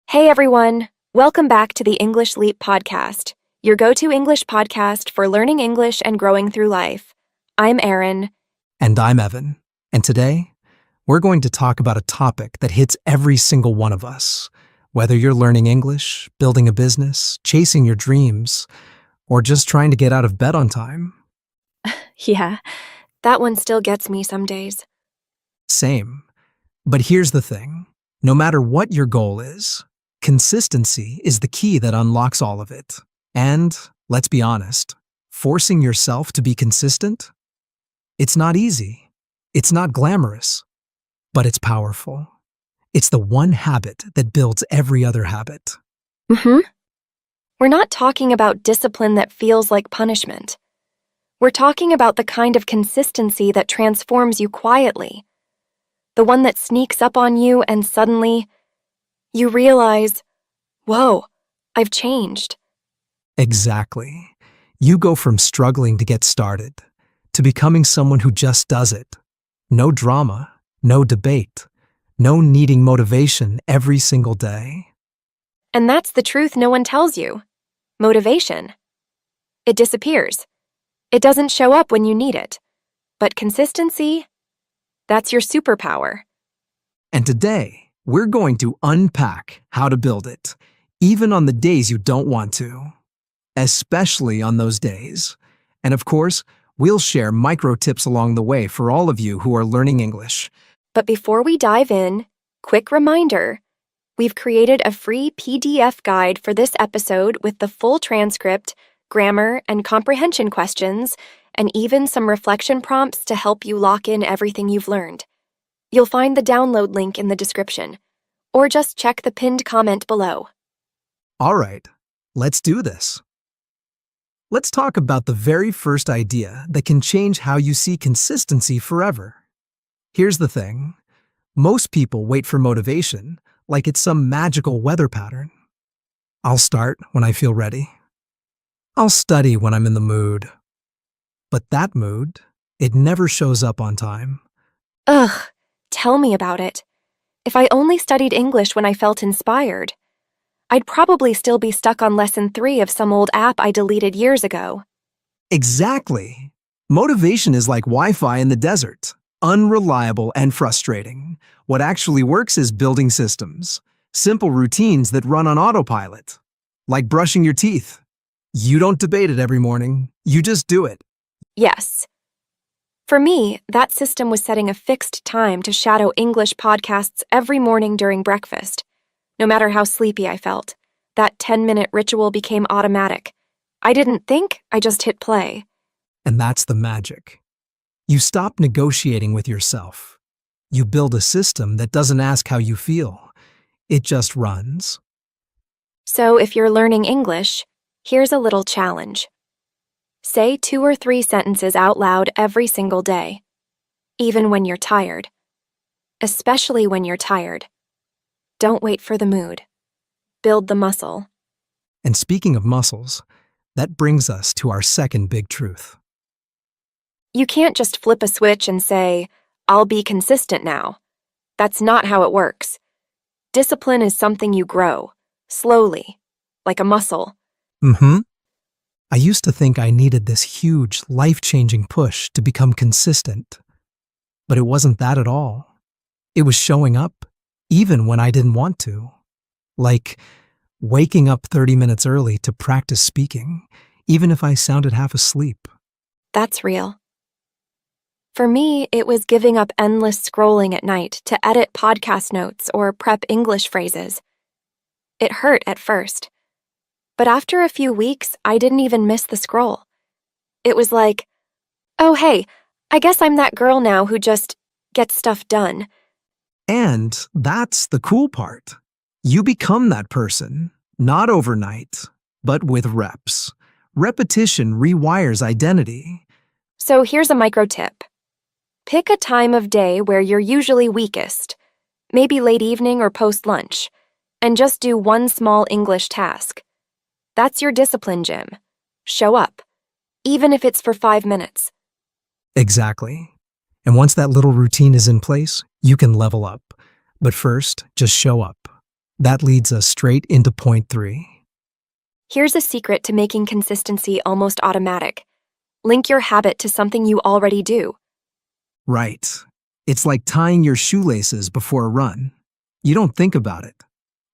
Hey everyone, welcome back to the English Leap podcast, your go-to English podcast for learning English and growing through life. I'm Erin. And I'm Evan. And today, we're going to talk about a topic that hits every single one of us. Whether you're learning English, building a business, chasing your dreams, or just trying to get out of bed on time. Yeah, that one still gets me some days. Same. But here's the thing. No matter what your goal is, consistency is the key that unlocks all of it. And, let's be honest, forcing yourself to be consistent? It's not easy. It's not glamorous. But it's powerful. It's the one habit that builds every other habit. We're not talking about discipline that feels like punishment. We're talking about the kind of consistency that transforms you quietly. The one that sneaks up on you and suddenly, you realize, whoa, I've changed. Exactly. You go from struggling to get started to becoming someone who just does it. No drama, no debate, no needing motivation every single day. And that's the truth no one tells you. Motivation. It disappears. It doesn't show up when you need it. But consistency, that's your superpower. And today, we're going to unpack how to build it, even on the days you don't want to, especially on those days. And of course, we'll share micro tips along the way for all of you who are learning English. But before we dive in, quick reminder, we've created a free PDF guide for this episode with the full transcript, grammar, and comprehension questions, and even some reflection prompts to help you lock in everything you've learned. You'll find the download link in the description, or just check the pinned comment below. All right, let's do this. Let's talk about the very first idea that can change how you see consistency forever. Here's the thing. Most people wait for motivation like it's some magical weather pattern. I'll start when I feel ready. I'll study when I'm in the mood. But that mood, it never shows up on time. Ugh, tell me about it. If I only studied English when I felt inspired, I'd probably still be stuck on lesson 3 of some old app I deleted years ago. Exactly. Motivation is like Wi-Fi in the desert. Unreliable and frustrating. What actually works is building systems. Simple routines that run on autopilot. Like brushing your teeth. You don't debate it every morning. You just do it. Yes. For me, that system was setting a fixed time to shadow English podcasts every morning during breakfast. No matter how sleepy I felt, that 10-minute ritual became automatic. I didn't think, I just hit play. And that's the magic. You stop negotiating with yourself. You build a system that doesn't ask how you feel. It just runs. So if you're learning English, here's a little challenge. Say 2 or 3 sentences out loud every single day, even when you're tired. Especially when you're tired. Don't wait for the mood. Build the muscle. And speaking of muscles, that brings us to our second big truth. You can't just flip a switch and say, I'll be consistent now. That's not how it works. Discipline is something you grow, slowly, like a muscle. I used to think I needed this huge, life-changing push to become consistent. But it wasn't that at all. It was showing up, even when I didn't want to. Like waking up 30 minutes early to practice speaking, even if I sounded half asleep. That's real. For me, it was giving up endless scrolling at night to edit podcast notes or prep English phrases. It hurt at first. But after a few weeks, I didn't even miss the scroll. It was like, oh hey, I guess I'm that girl now who just gets stuff done. And that's the cool part. You become that person, not overnight, but with reps. Repetition rewires identity. So here's a micro tip. Pick a time of day where you're usually weakest, maybe late evening or post-lunch, and just do one small English task. That's your discipline gym. Show up, even if it's for 5 minutes. Exactly. And once that little routine is in place, you can level up. But first, just show up. That leads us straight into point 3. Here's a secret to making consistency almost automatic. Link your habit to something you already do. Right. It's like tying your shoelaces before a run. You don't think about it.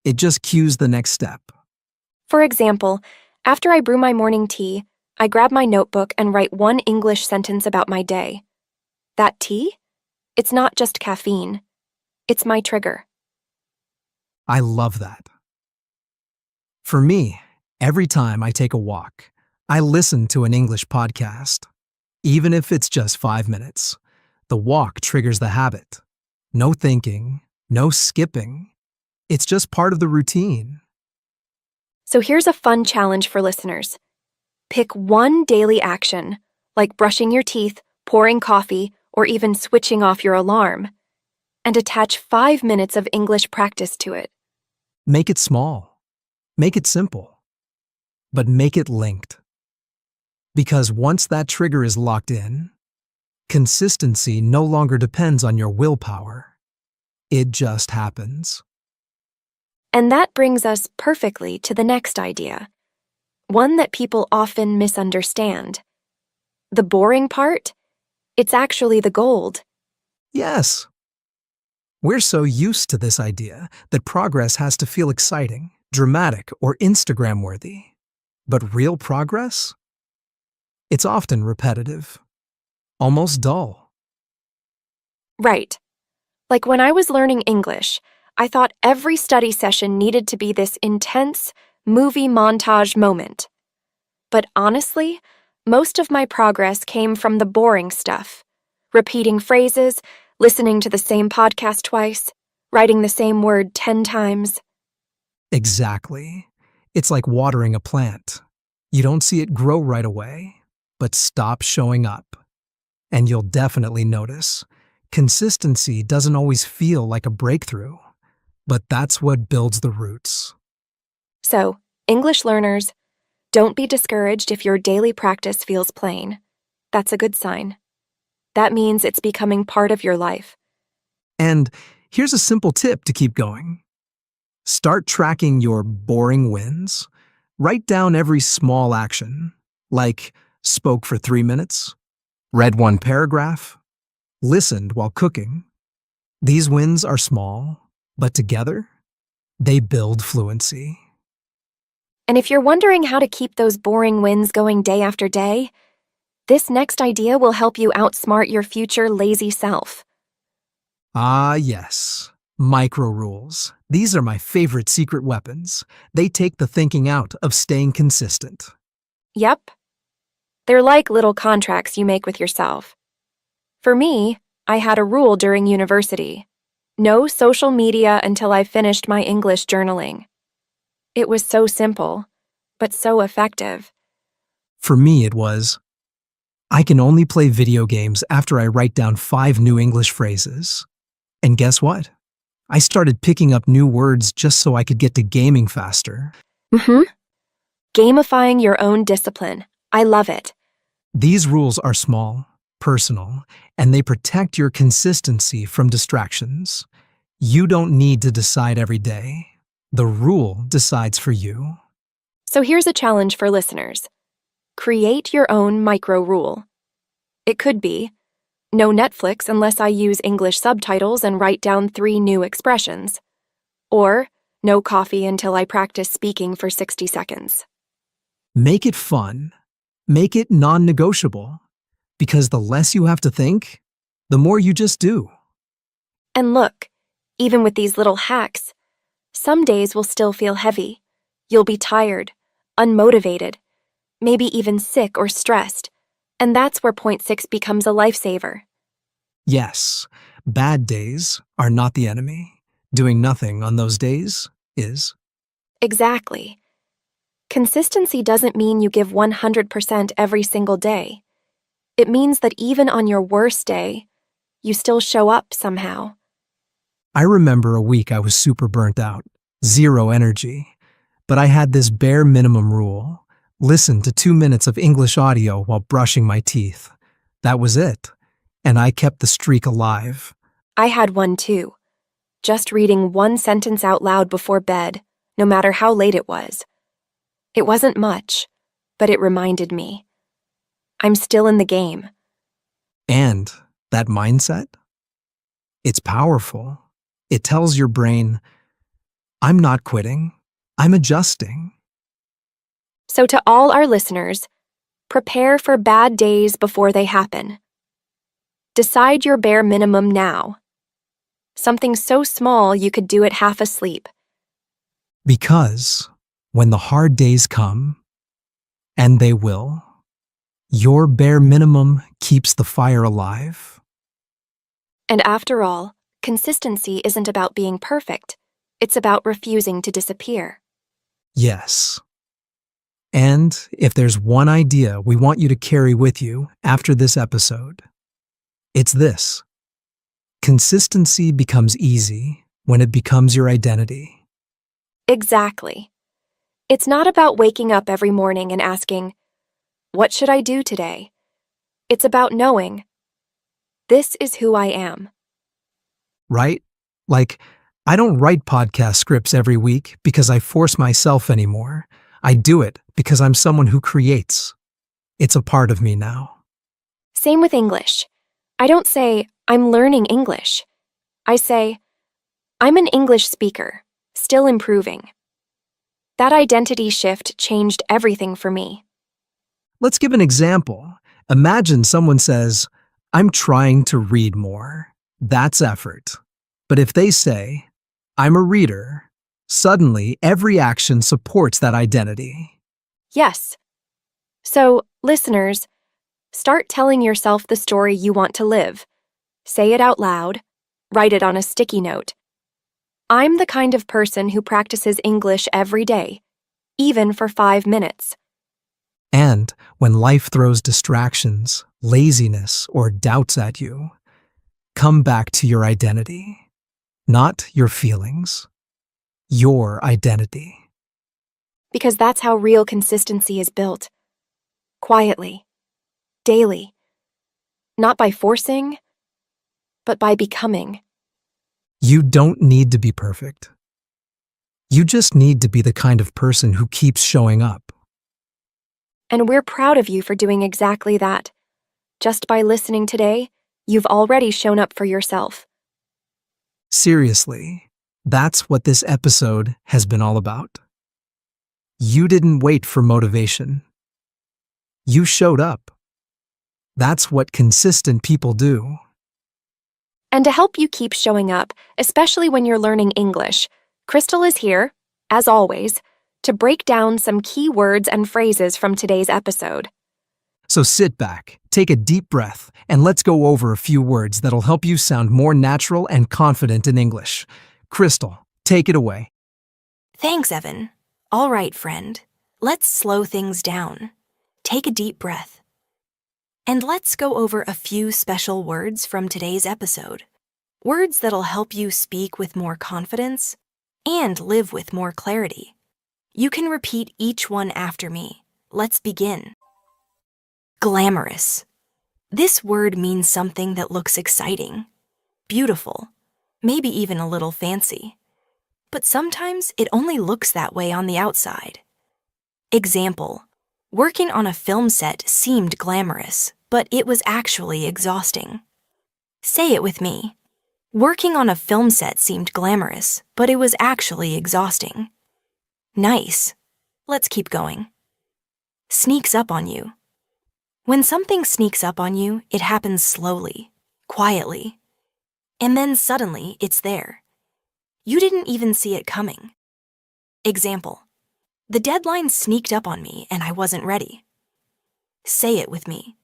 It just cues the next step. For example, after I brew my morning tea, I grab my notebook and write one English sentence about my day. That tea? It's not just caffeine. It's my trigger. I love that. For me, every time I take a walk, I listen to an English podcast. Even if it's just 5 minutes, the walk triggers the habit. No thinking, no skipping. It's just part of the routine. So here's a fun challenge for listeners. Pick one daily action, like brushing your teeth, pouring coffee, or even switching off your alarm, and attach 5 minutes of English practice to it. Make it small. Make it simple. But make it linked. Because once that trigger is locked in, consistency no longer depends on your willpower. It just happens. And that brings us perfectly to the next idea, one that people often misunderstand. The boring part? It's actually the gold. Yes. We're so used to this idea that progress has to feel exciting, dramatic, or Instagram-worthy. But real progress? It's often repetitive, almost dull. Right. Like when I was learning English, I thought every study session needed to be this intense, movie montage moment. But honestly, most of my progress came from the boring stuff. Repeating phrases, listening to the same podcast twice, writing the same word 10 times. Exactly. It's like watering a plant. You don't see it grow right away, but stop showing up. And you'll definitely notice, consistency doesn't always feel like a breakthrough, but that's what builds the roots. So, English learners, don't be discouraged if your daily practice feels plain. That's a good sign. That means it's becoming part of your life. And here's a simple tip to keep going. Start tracking your boring wins. Write down every small action, like spoke for 3 minutes, read one paragraph, listened while cooking. These wins are small, but together, they build fluency. And if you're wondering how to keep those boring wins going day after day, this next idea will help you outsmart your future lazy self. Ah, yes. Micro rules. These are my favorite secret weapons. They take the thinking out of staying consistent. Yep. They're like little contracts you make with yourself. For me, I had a rule during university. No social media until I finished my English journaling. It was so simple, but so effective. For me, it was, I can only play video games after I write down 5 new English phrases. And guess what? I started picking up new words just so I could get to gaming faster. Gamifying your own discipline. I love it. These rules are small, personal, and they protect your consistency from distractions. You don't need to decide every day. The rule decides for you. So here's a challenge for listeners. Create your own micro rule. It could be, no Netflix unless I use English subtitles and write down 3 new expressions. Or, no coffee until I practice speaking for 60 seconds. Make it fun. Make it non-negotiable. Because the less you have to think, the more you just do. And look, even with these little hacks, some days will still feel heavy. You'll be tired, unmotivated, maybe even sick or stressed. And that's where point 6 becomes a lifesaver. Yes, bad days are not the enemy. Doing nothing on those days is. Exactly. Consistency doesn't mean you give 100% every single day. It means that even on your worst day, you still show up somehow. I remember a week I was super burnt out, zero energy. But I had this bare minimum rule. Listen to 2 minutes of English audio while brushing my teeth. That was it. And I kept the streak alive. I had one too. just reading one sentence out loud before bed, no matter how late it was. It wasn't much, but it reminded me. I'm still in the game. And that mindset? It's powerful. It tells your brain, I'm not quitting, I'm adjusting. So to all our listeners, prepare for bad days before they happen. Decide your bare minimum now. Something so small you could do it half asleep. Because when the hard days come, and they will, your bare minimum keeps the fire alive. And after all, consistency isn't about being perfect. It's about refusing to disappear. Yes. And if there's one idea we want you to carry with you after this episode, it's this. Consistency becomes easy when it becomes your identity. Exactly. It's not about waking up every morning and asking, what should I do today? It's about knowing, this is who I am. Right? Like, I don't write podcast scripts every week because I force myself anymore. I do it because I'm someone who creates. It's a part of me now. Same with English. I don't say, I'm learning English. I say, I'm an English speaker, still improving. That identity shift changed everything for me. Let's give an example. Imagine someone says, I'm trying to read more. That's effort. But if they say, I'm a reader, suddenly every action supports that identity. Yes. So, listeners, start telling yourself the story you want to live. Say it out loud. Write it on a sticky note. I'm the kind of person who practices English every day, even for 5 minutes. And when life throws distractions, laziness, or doubts at you, come back to your identity. Not your feelings. Your identity. Because that's how real consistency is built. Quietly. Daily. Not by forcing, but by becoming. You don't need to be perfect. You just need to be the kind of person who keeps showing up. And we're proud of you for doing exactly that. Just by listening today, you've already shown up for yourself. Seriously, that's what this episode has been all about. You didn't wait for motivation. You showed up. That's what consistent people do. And to help you keep showing up, especially when you're learning English, Crystal is here, as always, to break down some key words and phrases from today's episode. So sit back, take a deep breath, and let's go over a few words that'll help you sound more natural and confident in English. Crystal, take it away. Thanks, Evan. All right, friend. Let's slow things down. Take a deep breath. And let's go over a few special words from today's episode. Words that'll help you speak with more confidence and live with more clarity. You can repeat each one after me. Let's begin. Glamorous. This word means something that looks exciting, beautiful, maybe even a little fancy. But sometimes it only looks that way on the outside. Example, working on a film set seemed glamorous, but it was actually exhausting. Say it with me. Working on a film set seemed glamorous, but it was actually exhausting. Nice. Let's keep going. Sneaks up on you. When something sneaks up on you, it happens slowly, quietly, and then suddenly it's there. You didn't even see it coming. Example, the deadline sneaked up on me and I wasn't ready. Say it with me.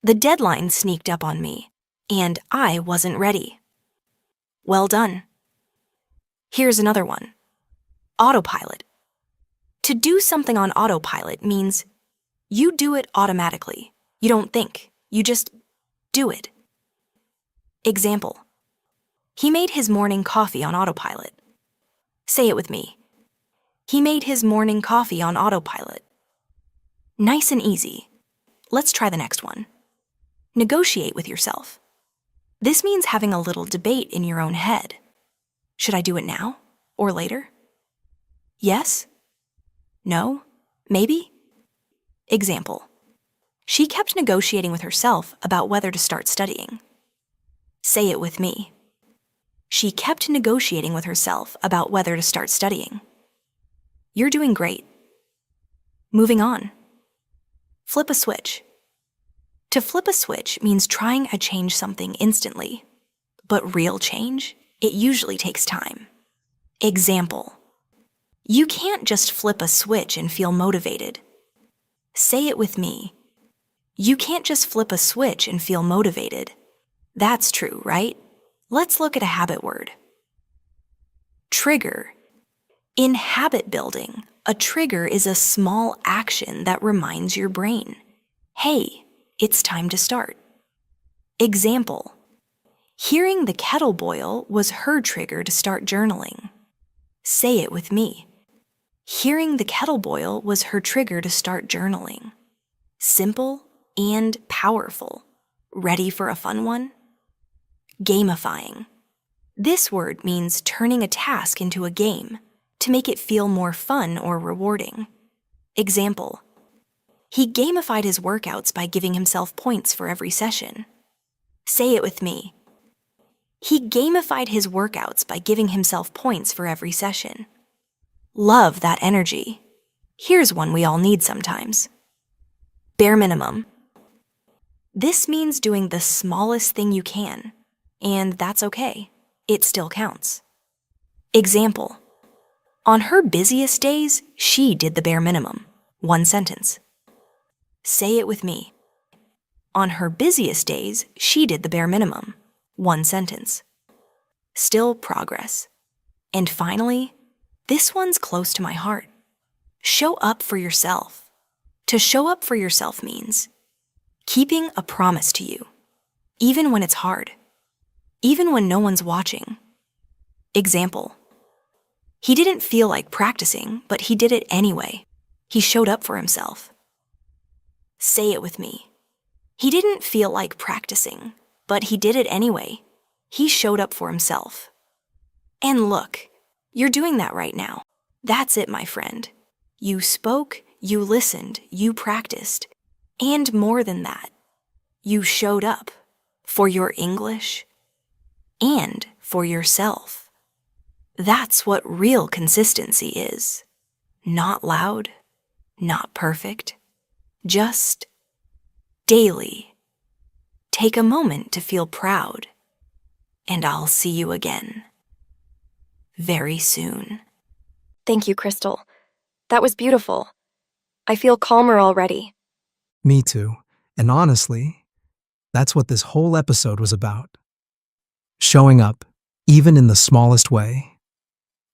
The deadline sneaked up on me and I wasn't ready. Well done. Here's another one. Autopilot. To do something on autopilot means you do it automatically. You don't think. You just do it. Example. He made his morning coffee on autopilot. Say it with me. He made his morning coffee on autopilot. Nice and easy. Let's try the next one. Negotiate with yourself. This means having a little debate in your own head. Should I do it now or later? Yes? No? Maybe? Example. She kept negotiating with herself about whether to start studying. Say it with me. She kept negotiating with herself about whether to start studying. You're doing great. Moving on. Flip a switch. To flip a switch means trying to change something instantly. But real change, it usually takes time. Example. You can't just flip a switch and feel motivated. Say it with me. You can't just flip a switch and feel motivated. That's true, right? Let's look at a habit word. Trigger. In habit building, a trigger is a small action that reminds your brain, hey, it's time to start. Example. Hearing the kettle boil was her trigger to start journaling. Say it with me. Hearing the kettle boil was her trigger to start journaling. Simple and powerful. Ready for a fun one? Gamifying. This word means turning a task into a game to make it feel more fun or rewarding. Example. He gamified his workouts by giving himself points for every session. Say it with me. He gamified his workouts by giving himself points for every session. Love that energy. Here's one we all need sometimes. Bare minimum. This means doing the smallest thing you can, and that's okay. It still counts. Example. On her busiest days, she did the bare minimum. One sentence. Say it with me. On her busiest days, she did the bare minimum. One sentence. Still progress. And finally, this one's close to my heart. Show up for yourself. To show up for yourself means keeping a promise to you, even when it's hard, even when no one's watching. Example. He didn't feel like practicing, but he did it anyway. He showed up for himself. Say it with me. He didn't feel like practicing, but he did it anyway. He showed up for himself. And look, you're doing that right now. That's it, my friend. You spoke, you listened, you practiced. And more than that, you showed up for your English and for yourself. That's what real consistency is. Not loud, not perfect, just daily. Take a moment to feel proud, and I'll see you again very soon. Thank you, Crystal. That was beautiful. I feel calmer already. Me too. And honestly, that's what this whole episode was about. Showing up, even in the smallest way,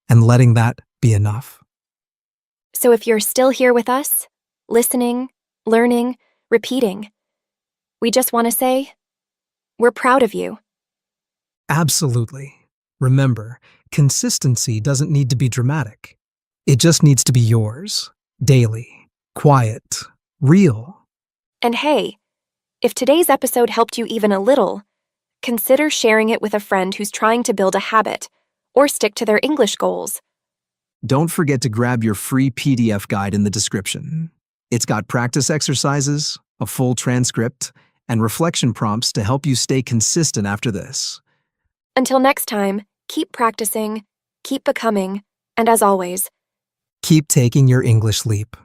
and letting that be enough. So if you're still here with us, listening, learning, repeating, we just want to say, we're proud of you. Absolutely. Remember, consistency doesn't need to be dramatic. It just needs to be yours, daily, quiet, real. And hey, if today's episode helped you even a little, consider sharing it with a friend who's trying to build a habit or stick to their English goals. Don't forget to grab your free PDF guide in the description. It's got practice exercises, a full transcript, and reflection prompts to help you stay consistent after this. Until next time, keep practicing, keep becoming, and as always, Keep taking your English leap.